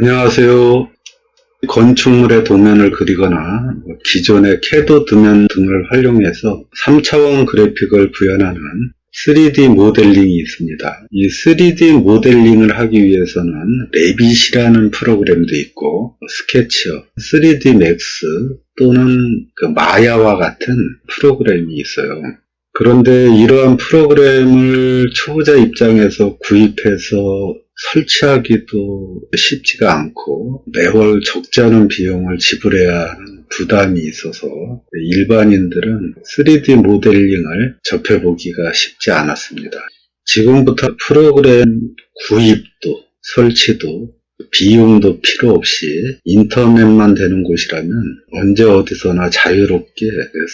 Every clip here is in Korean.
안녕하세요. 건축물의 도면을 그리거나 기존의 캐드 도면 등을 활용해서 3차원 그래픽을 구현하는 3D 모델링이 있습니다. 이 3D 모델링을 하기 위해서는 레빗이라는 프로그램도 있고 스케치업, 3D 맥스 또는 마야와 같은 프로그램이 있어요. 그런데 이러한 프로그램을 초보자 입장에서 구입해서 설치하기도 쉽지가 않고 매월 적지 않은 비용을 지불해야 하는 부담이 있어서 일반인들은 3D 모델링을 접해보기가 쉽지 않았습니다. 지금부터 프로그램 구입도 설치도 비용도 필요 없이 인터넷만 되는 곳이라면 언제 어디서나 자유롭게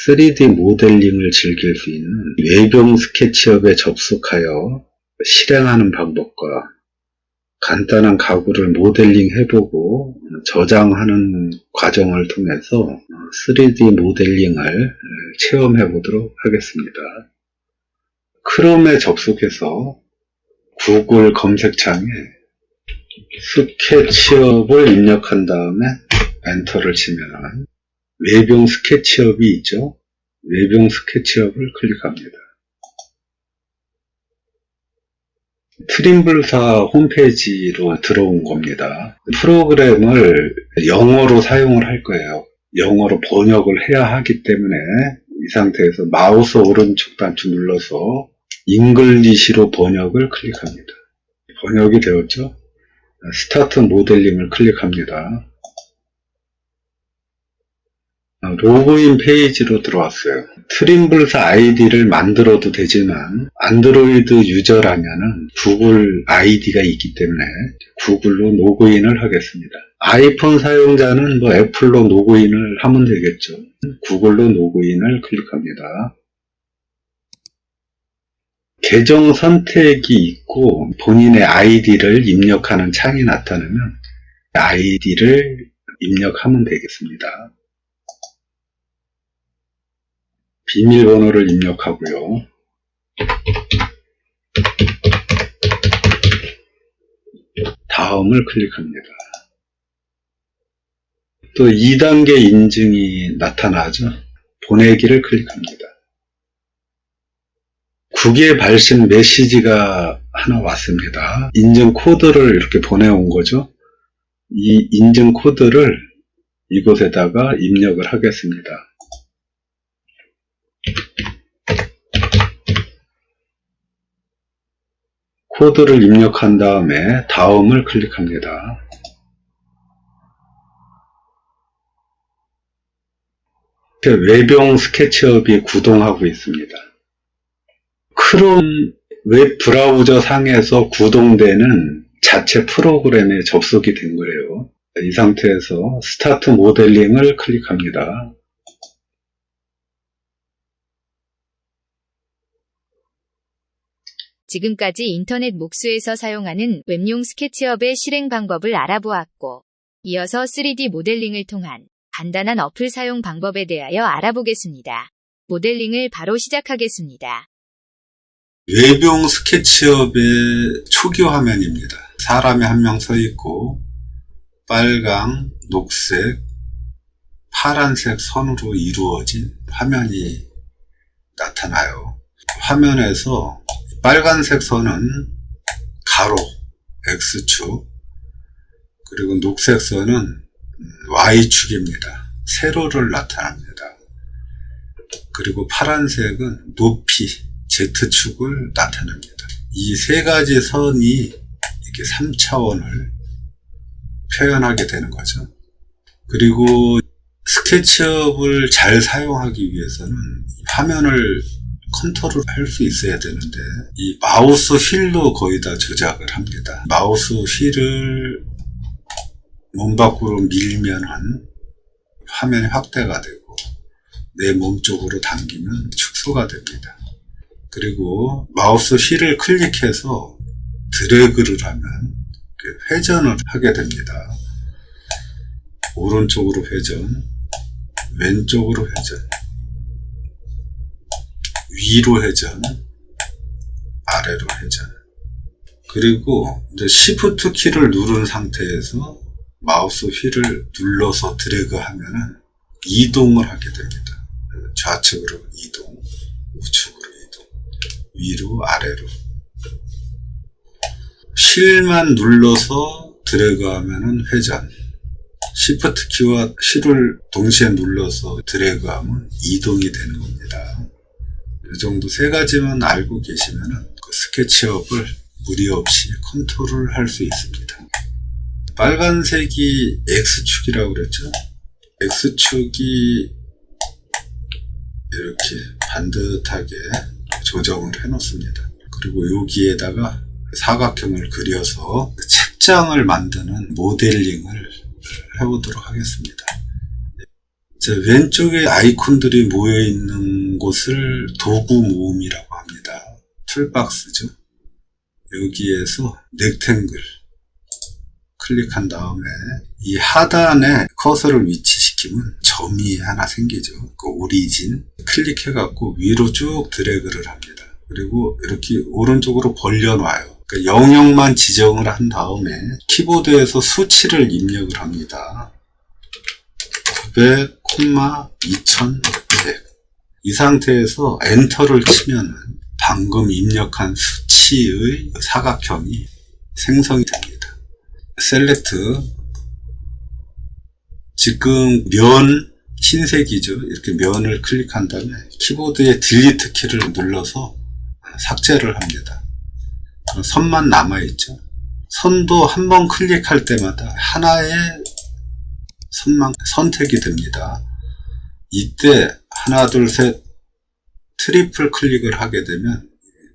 3D 모델링을 즐길 수 있는 외병 스케치업에 접속하여 실행하는 방법과 간단한 가구를 모델링 해보고 저장하는 과정을 통해서 3D 모델링을 체험해 보도록 하겠습니다. 크롬에 접속해서 구글 검색창에 스케치업을 입력한 다음에 엔터를 치면 외병 스케치업이 있죠. 외병 스케치업을 클릭합니다. 트림블사 홈페이지로 들어온 겁니다. 프로그램을 영어로 사용을 할 거예요. 영어로 번역을 해야 하기 때문에 이 상태에서 마우스 오른쪽 단추 눌러서 잉글리시로 번역을 클릭합니다. 번역이 되었죠? 스타트 모델링을 클릭합니다. 로그인 페이지로 들어왔어요. 트림블사 아이디를 만들어도 되지만 안드로이드 유저라면 구글 아이디가 있기 때문에 구글로 로그인을 하겠습니다. 아이폰 사용자는 애플로 로그인을 하면 되겠죠. 구글로 로그인을 클릭합니다. 계정 선택이 있고 본인의 아이디를 입력하는 창이 나타나면 아이디를 입력하면 되겠습니다. 비밀번호를 입력하고요. 다음을 클릭합니다. 또 2단계 인증이 나타나죠. 보내기를 클릭합니다. 국외 발신 메시지가 하나 왔습니다. 인증 코드를 이렇게 보내온 거죠. 이 인증 코드를 이곳에다가 입력을 하겠습니다. 코드를 입력한 다음에 다음을 클릭합니다. 외병 스케치업이 구동하고 있습니다. 크롬 웹 브라우저 상에서 구동되는 자체 프로그램에 접속이 된 거예요. 이 상태에서 스타트 모델링을 클릭합니다. 지금까지 인터넷 목수에서 사용하는 웹용 스케치업의 실행 방법을 알아보았고, 이어서 3D 모델링을 통한 간단한 어플 사용 방법에 대하여 알아보겠습니다. 모델링을 바로 시작하겠습니다. 외병 스케치업의 초기 화면입니다. 사람이 한 명 서 있고 빨강, 녹색, 파란색 선으로 이루어진 화면이 나타나요. 화면에서 빨간색 선은 가로, X축, 그리고 녹색 선은 Y축입니다. 세로를 나타납니다. 그리고 파란색은 높이, Z축을 나타냅니다. 이 세 가지 선이 이렇게 3차원을 표현하게 되는 거죠. 그리고 스케치업을 잘 사용하기 위해서는 화면을 컨트롤 할 수 있어야 되는데 이 마우스 휠로 거의 다 조작을 합니다. 마우스 휠을 몸 밖으로 밀면은 화면이 확대가 되고 내 몸 쪽으로 당기면 축소가 됩니다. 그리고 마우스 휠을 클릭해서 드래그를 하면 회전을 하게 됩니다. 오른쪽으로 회전, 왼쪽으로 회전, 위로 회전, 아래로 회전. 그리고 이제 Shift 키를 누른 상태에서 마우스 휠을 눌러서 드래그 하면은 이동을 하게 됩니다. 좌측으로 이동, 우측으로 이동, 위로 아래로. 휠만 눌러서 드래그 하면은 회전, 시프트 키와 휠을 동시에 눌러서 드래그 하면 이동이 되는 겁니다. 이 정도 세 가지만 알고 계시면은 그 스케치업을 무리 없이 컨트롤 할 수 있습니다. 빨간색이 X축이라고 그랬죠? X축이 이렇게 반듯하게 조정을 해 놓습니다. 그리고 여기에다가 사각형을 그려서 책장을 만드는 모델링을 해보도록 하겠습니다. 왼쪽에 아이콘들이 모여있는 곳을 도구 모음이라고 합니다. 툴박스죠. 여기에서 넥탱글 클릭한 다음에 이 하단에 커서를 위치시키면 점이 하나 생기죠. 그 오리진 클릭해갖고 위로 쭉 드래그를 합니다. 그리고 이렇게 오른쪽으로 벌려놔요. 그러니까 영역만 지정을 한 다음에 키보드에서 수치를 입력을 합니다. 900, 2100. 이 상태에서 엔터를 치면은 방금 입력한 수치의 사각형이 생성이 됩니다. 셀렉트. 지금 면 흰색이죠. 이렇게 면을 클릭한 다음에 키보드의 딜리트 키를 눌러서 삭제를 합니다. 선만 남아있죠. 선도 한번 클릭할 때마다 하나의 선만 선택이 됩니다. 이때 하나 둘 셋 트리플 클릭을 하게 되면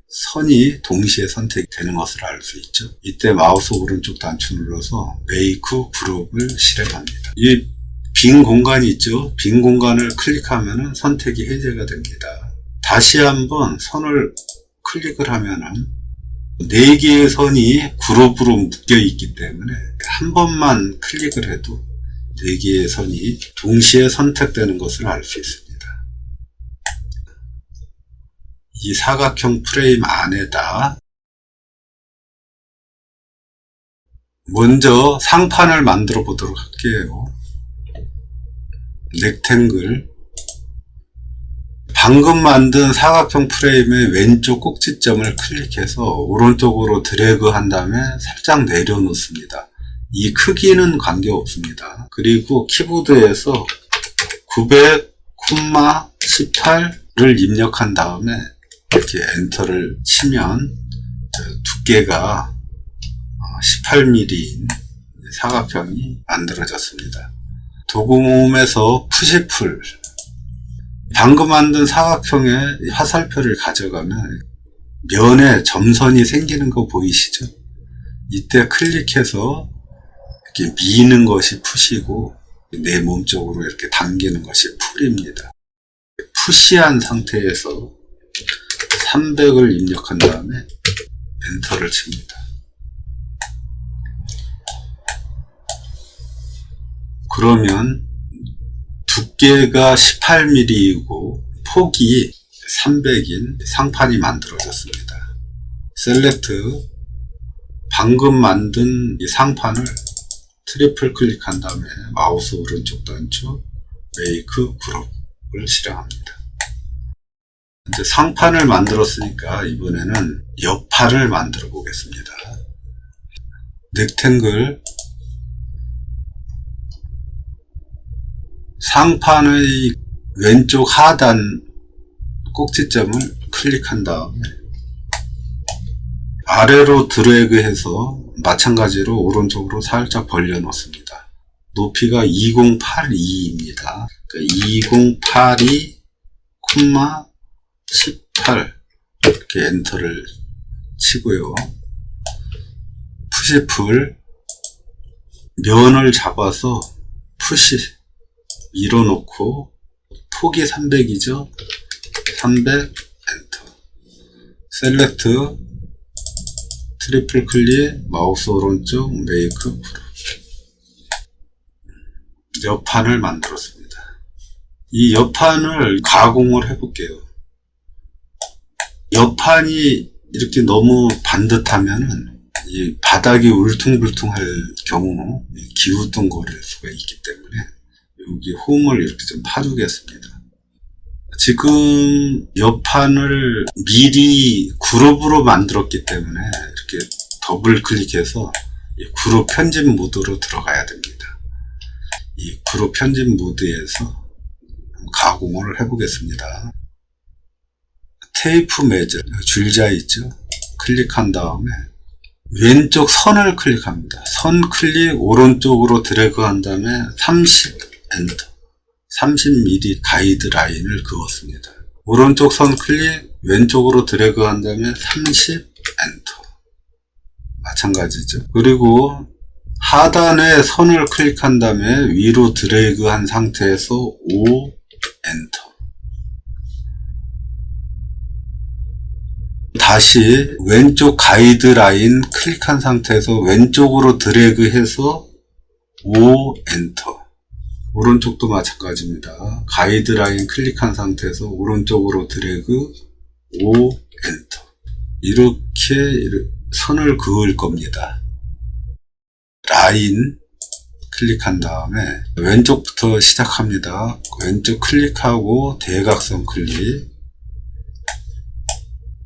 선이 동시에 선택되는 것을 알 수 있죠. 이때 마우스 오른쪽 단추 눌러서 메이크 그룹을 실행합니다. 이 빈 공간이 있죠. 빈 공간을 클릭하면 선택이 해제가 됩니다. 다시 한번 선을 클릭을 하면은 4개의 선이 그룹으로 묶여 있기 때문에 한 번만 클릭을 해도 4개의 선이 동시에 선택되는 것을 알 수 있습니다. 이 사각형 프레임 안에다 먼저 상판을 만들어 보도록 할게요. 렉탱글. 방금 만든 사각형 프레임의 왼쪽 꼭지점을 클릭해서 오른쪽으로 드래그 한 다음에 살짝 내려놓습니다. 이 크기는 관계없습니다. 그리고 키보드에서 900, 18을 입력한 다음에 이렇게 엔터를 치면 두께가 18mm인 사각형이 만들어졌습니다. 도구 모음에서 푸시풀. 방금 만든 사각형의 화살표를 가져가면 면에 점선이 생기는 거 보이시죠? 이때 클릭해서 이렇게 미는 것이 푸시고 내 몸쪽으로 이렇게 당기는 것이 풀입니다. 푸시한 상태에서 300을 입력한 다음에 엔터를 칩니다. 그러면 두께가 18mm이고 폭이 300인 상판이 만들어졌습니다. 셀렉트. 방금 만든 이 상판을 트리플 클릭한 다음에 마우스 오른쪽 단추 메이크 그룹을 실행합니다. 이제 상판을 만들었으니까 이번에는 옆판을 만들어 보겠습니다. 넥탱글. 상판의 왼쪽 하단 꼭지점을 클릭한 다음에 아래로 드래그해서 마찬가지로 오른쪽으로 살짝 벌려 놓습니다. 높이가 2082입니다. 그러니까 2082, 18 이렇게 엔터를 치고요. 푸시풀. 면을 잡아서 푸시 밀어놓고 폭이 300이죠. 300 엔터. 셀렉트. 트리플 클릭. 마우스 오른쪽 메이크 그룹. 옆판을 만들었습니다. 이 옆판을 가공을 해볼게요. 옆판이 이렇게 너무 반듯하면은 이 바닥이 울퉁불퉁할 경우 기우뚱거릴 수가 있기 때문에 여기 홈을 이렇게 좀 파주겠습니다. 지금 옆판을 미리 그룹으로 만들었기 때문에 이렇게 더블 클릭해서 이 그룹 편집 모드로 들어가야 됩니다. 이 그룹 편집 모드에서 가공을 해보겠습니다. 테이프 매저 줄자 있죠? 클릭한 다음에 왼쪽 선을 클릭합니다. 선 클릭 오른쪽으로 드래그 한 다음에 30 엔터 30mm 가이드라인을 그었습니다. 오른쪽 선 클릭 왼쪽으로 드래그 한 다음에 30 엔터 마찬가지죠. 그리고 하단에 선을 클릭한 다음에 위로 드래그 한 상태에서 5 엔터 다시 왼쪽 가이드라인 클릭한 상태에서 왼쪽으로 드래그해서 5 엔터 오른쪽도 마찬가지입니다. 가이드라인 클릭한 상태에서 오른쪽으로 드래그 5 엔터 이렇게 선을 그을 겁니다. 라인 클릭한 다음에 왼쪽부터 시작합니다. 왼쪽 클릭하고 대각선 클릭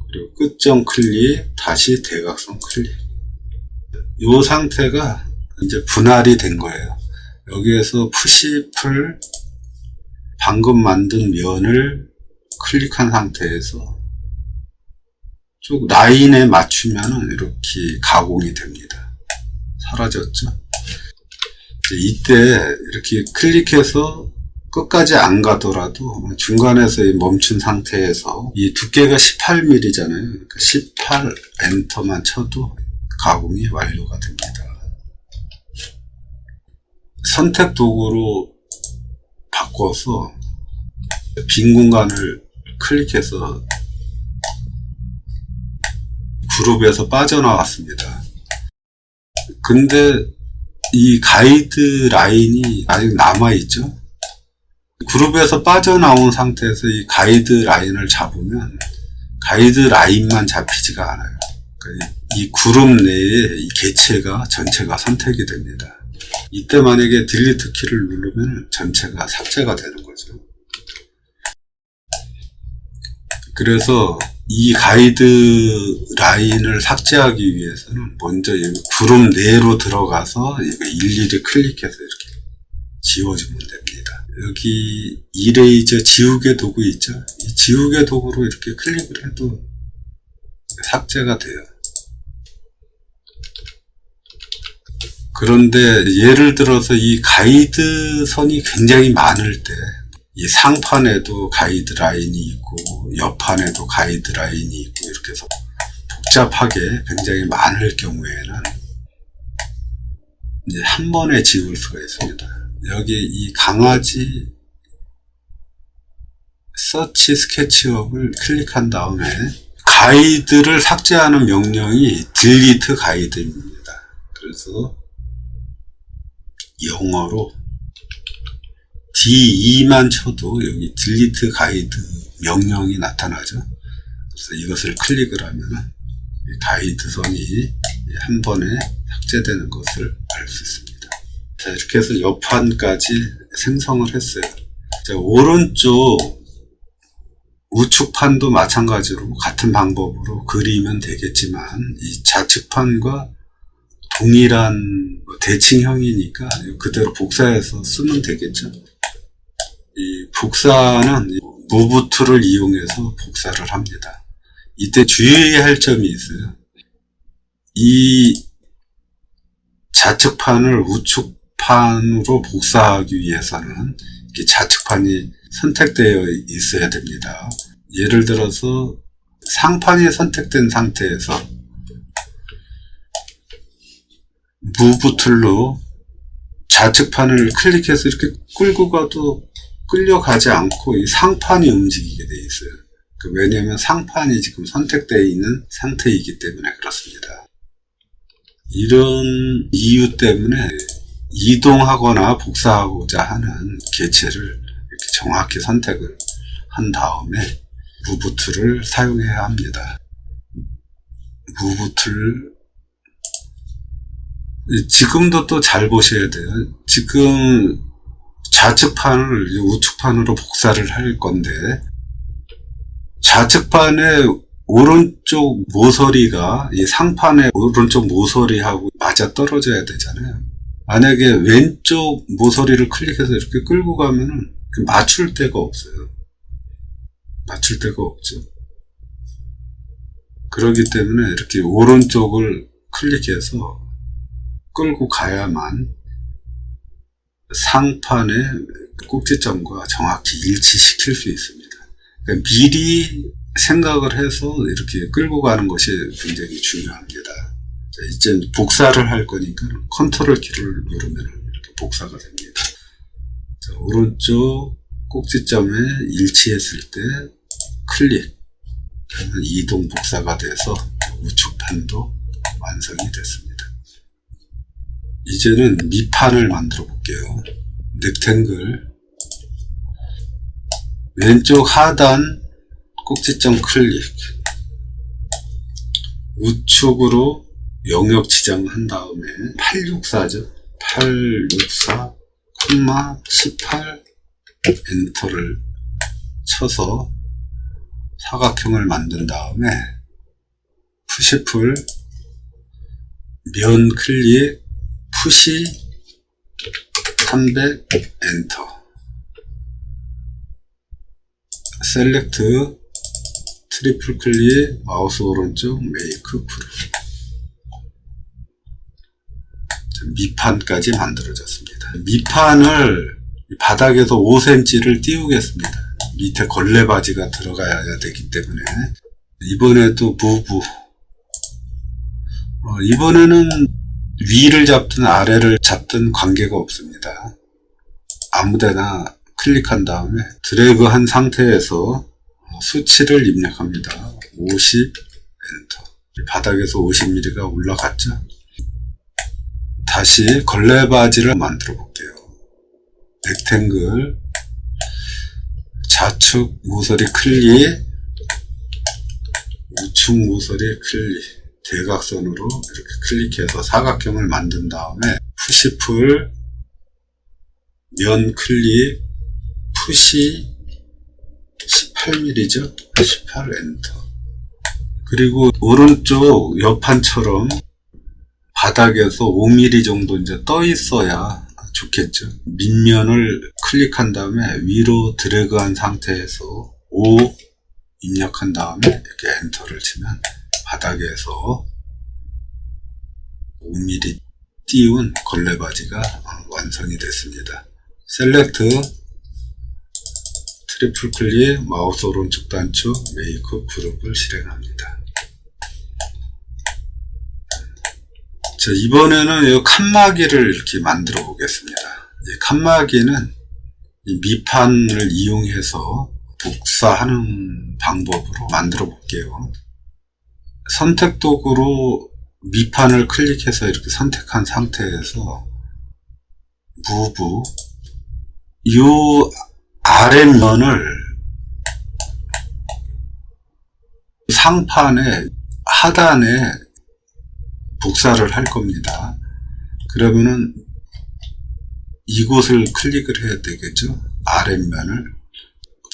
그리고 끝점 클릭 다시 대각선 클릭 이 상태가 이제 분할이 된 거예요. 여기에서 푸시풀 방금 만든 면을 클릭한 상태에서 쭉 라인에 맞추면 이렇게 가공이 됩니다. 사라졌죠? 이때 이렇게 클릭해서 끝까지 안 가더라도 중간에서 멈춘 상태에서 이 두께가 18mm잖아요. 그러니까 18 엔터만 쳐도 가공이 완료가 됩니다. 선택 도구로 바꿔서 빈 공간을 클릭해서 그룹에서 빠져나왔습니다. 근데 이 가이드 라인이 아직 남아있죠. 그룹에서 빠져나온 상태에서 이 가이드 라인을 잡으면 가이드 라인만 잡히지가 않아요. 그러니까 이 그룹 내에 이 개체가 전체가 선택이 됩니다. 이때 만약에 딜리트 키를 누르면 전체가 삭제가 되는 거죠. 그래서 이 가이드 라인을 삭제하기 위해서는 먼저 이 그룹 내로 들어가서 이거 일일이 클릭해서 이렇게 지워주면 됩니다. 여기 이레이저 지우개 도구 있죠? 이 지우개 도구로 이렇게 클릭을 해도 삭제가 돼요. 그런데 예를 들어서 이 가이드 선이 굉장히 많을 때 이 상판에도 가이드 라인이 있고 옆판에도 가이드 라인이 있고 이렇게 해서 복잡하게 굉장히 많을 경우에는 이제 한 번에 지울 수가 있습니다. 여기 이 강아지 서치 스케치업을 클릭한 다음에 가이드를 삭제하는 명령이 딜리트 가이드입니다. 그래서 영어로 D2만 쳐도 여기 딜리트 가이드 명령이 나타나죠. 그래서 이것을 클릭을 하면 가이드 선이 한 번에 삭제되는 것을 알 수 있습니다. 자, 이렇게 해서 옆판까지 생성을 했어요. 자, 오른쪽 우측판도 마찬가지로 같은 방법으로 그리면 되겠지만 이 좌측판과 동일한 대칭형이니까 그대로 복사해서 쓰면 되겠죠. 이 복사는 무브 툴을 이용해서 복사를 합니다. 이때 주의해야 할 점이 있어요. 이 좌측판을 우측판으로 복사하기 위해서는 이렇게 좌측판이 선택되어 있어야 됩니다. 예를 들어서 상판이 선택된 상태에서 무브 툴로 좌측판을 클릭해서 이렇게 끌고 가도 끌려가지 않고 이 상판이 움직이게 되어 있어요. 왜냐하면 상판이 지금 선택되어 있는 상태이기 때문에 그렇습니다. 이런 이유 때문에 이동하거나 복사하고자 하는 개체를 이렇게 정확히 선택을 한 다음에 무브 툴을 사용해야 합니다. 무브 툴 지금도 또 잘 보셔야 돼요. 지금 좌측판을 우측판으로 복사를 할 건데, 좌측판의 오른쪽 모서리가 이 상판의 오른쪽 모서리하고 맞아 떨어져야 되잖아요. 만약에 왼쪽 모서리를 클릭해서 이렇게 끌고 가면은 맞출 데가 없어요. 맞출 데가 없죠. 그렇기 때문에 이렇게 오른쪽을 클릭해서 끌고 가야만 상판의 꼭지점과 정확히 일치시킬 수 있습니다. 그러니까 미리 생각을 해서 이렇게 끌고 가는 것이 굉장히 중요합니다. 자, 이제 복사를 할 거니까 컨트롤 키를 누르면 이렇게 복사가 됩니다. 자, 오른쪽 꼭지점에 일치했을 때 클릭, 그러면 이동 복사가 돼서 우측판도 완성이 됐습니다. 이제는 밑판을 만들어 볼게요. 넥탱글, 왼쪽 하단 꼭지점 클릭, 우측으로 영역 지정한 다음에 864죠. 864, 18 엔터를 쳐서 사각형을 만든 다음에 푸시풀, 면 클릭, 푸시 300 엔터, 셀렉트 트리플 클릭, 마우스 오른쪽 메이크 프로. 밑판까지 만들어졌습니다. 밑판을 바닥에서 5cm를 띄우겠습니다. 밑에 걸레바지가 들어가야 되기 때문에. 이번에도 무브, 이번에는 위를 잡든 아래를 잡든 관계가 없습니다. 아무데나 클릭한 다음에 드래그한 상태에서 수치를 입력합니다. 50 엔터. 바닥에서 50mm가 올라갔죠. 다시 걸레바지를 만들어 볼게요. 렉탱글, 좌측 모서리 클릭, 우측 모서리 클릭, 대각선으로 이렇게 클릭해서 사각형을 만든 다음에 푸시풀, 면 클릭, 푸시 18mm죠. 18 엔터. 그리고 오른쪽 옆판처럼 바닥에서 5mm 정도 이제 떠 있어야 좋겠죠. 밑면을 클릭한 다음에 위로 드래그한 상태에서 5 입력한 다음에 이렇게 엔터를 치면 바닥에서 5mm 띄운 걸레바지가 완성이 됐습니다. 셀렉트 트리플 클릭, 마우스 오른쪽 단축, 메이크 그룹을 실행합니다. 자, 이번에는 이 칸막이를 이렇게 만들어 보겠습니다. 이 칸막이는 이 밑판을 이용해서 복사하는 방법으로 만들어 볼게요. 선택 도구로 밑판을 클릭해서 이렇게 선택한 상태에서 무브, 이 아랫면을 상판의 하단에 복사를 할 겁니다. 그러면은 이곳을 클릭을 해야 되겠죠. 아랫면을.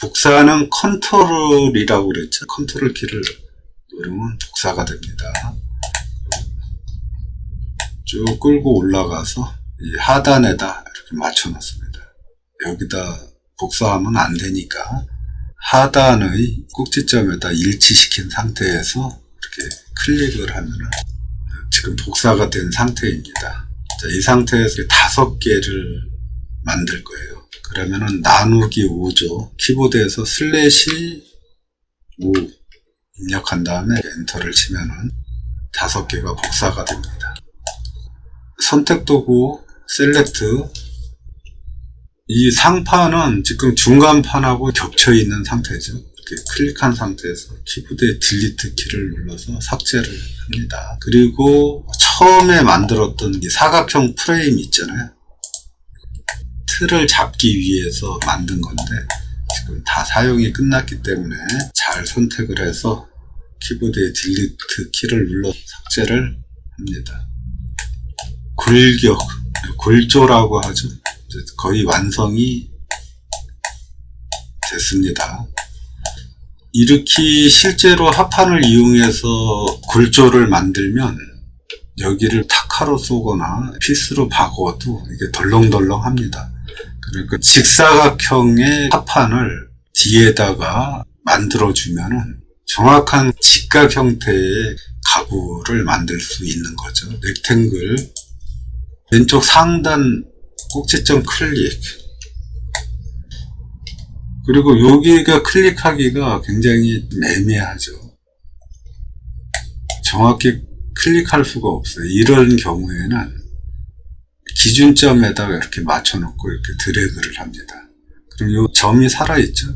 복사는 컨트롤이라고 그랬죠. 컨트롤 키를 누르면 복사가 됩니다. 쭉 끌고 올라가서 이 하단에다 이렇게 맞춰 놨습니다. 여기다 복사하면 안 되니까 하단의 꼭지점에다 일치시킨 상태에서 이렇게 클릭을 하면은 지금 복사가 된 상태입니다. 자, 이 상태에서 5개를 만들 거예요. 그러면은 나누기 5죠. 키보드에서 슬래시 5 입력한 다음에 엔터를 치면은 5개가 복사가 됩니다. 선택 도구 셀렉트, 이 상판은 지금 중간판하고 겹쳐 있는 상태죠. 이렇게 클릭한 상태에서 키보드의 딜리트 키를 눌러서 삭제를 합니다. 그리고 처음에 만들었던 이 사각형 프레임 있잖아요. 틀을 잡기 위해서 만든 건데 지금 다 사용이 끝났기 때문에 잘 선택을 해서 키보드의 딜리트 키를 눌러 삭제를 합니다. 골격, 골조라고 하죠. 이제 거의 완성이 됐습니다. 이렇게 실제로 합판을 이용해서 골조를 만들면 여기를 타카로 쏘거나 피스로 박어도 이게 덜렁덜렁합니다. 그러니까 직사각형의 합판을 뒤에다가 만들어주면은 정확한 직각 형태의 가구를 만들 수 있는 거죠. 렉탱글 왼쪽 상단 꼭지점 클릭, 그리고 여기가 클릭하기가 굉장히 애매하죠. 정확히 클릭할 수가 없어요. 이런 경우에는 기준점에다가 이렇게 맞춰놓고 이렇게 드래그를 합니다. 그럼 이 점이 살아있죠.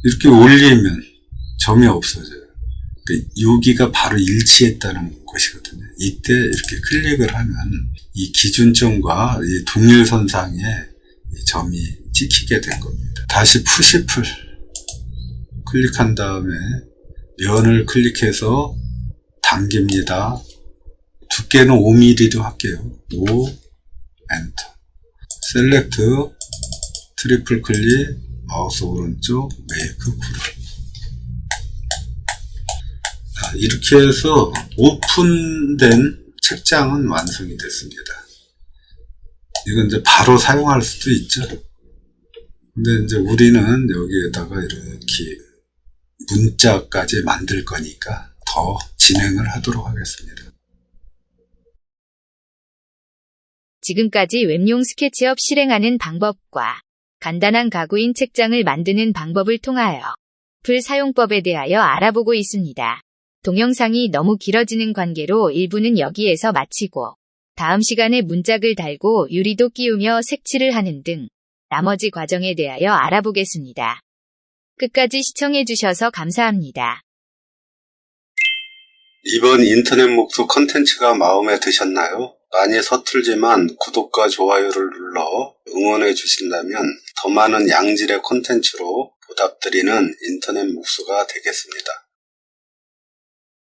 이렇게 올리면 점이 없어져요. 그러니까 여기가 바로 일치했다는 것이거든요. 이때 이렇게 클릭을 하면 이 기준점과 이 동일선상에 이 점이 찍히게 된 겁니다. 다시 푸시풀 클릭한 다음에 면을 클릭해서 당깁니다. 두께는 5mm로 할게요. 5, 엔터. 셀렉트, 트리플 클릭, 마우스 오른쪽, 메이크 그룹. 이렇게 해서 오픈된 책장은 완성이 됐습니다. 이건 이제 바로 사용할 수도 있죠. 근데 이제 우리는 여기에다가 이렇게 문자까지 만들 거니까 더 진행을 하도록 하겠습니다. 지금까지 웹용 스케치업 실행하는 방법과 간단한 가구인 책장을 만드는 방법을 통하여 풀 사용법에 대하여 알아보고 있습니다. 동영상이 너무 길어지는 관계로 1부는 여기에서 마치고 다음 시간에 문짝을 달고 유리도 끼우며 색칠을 하는 등 나머지 과정에 대하여 알아보겠습니다. 끝까지 시청해주셔서 감사합니다. 이번 인터넷 목수 컨텐츠가 마음에 드셨나요? 많이 서툴지만 구독과 좋아요를 눌러 응원해 주신다면 더 많은 양질의 컨텐츠로 보답드리는 인터넷 목수가 되겠습니다.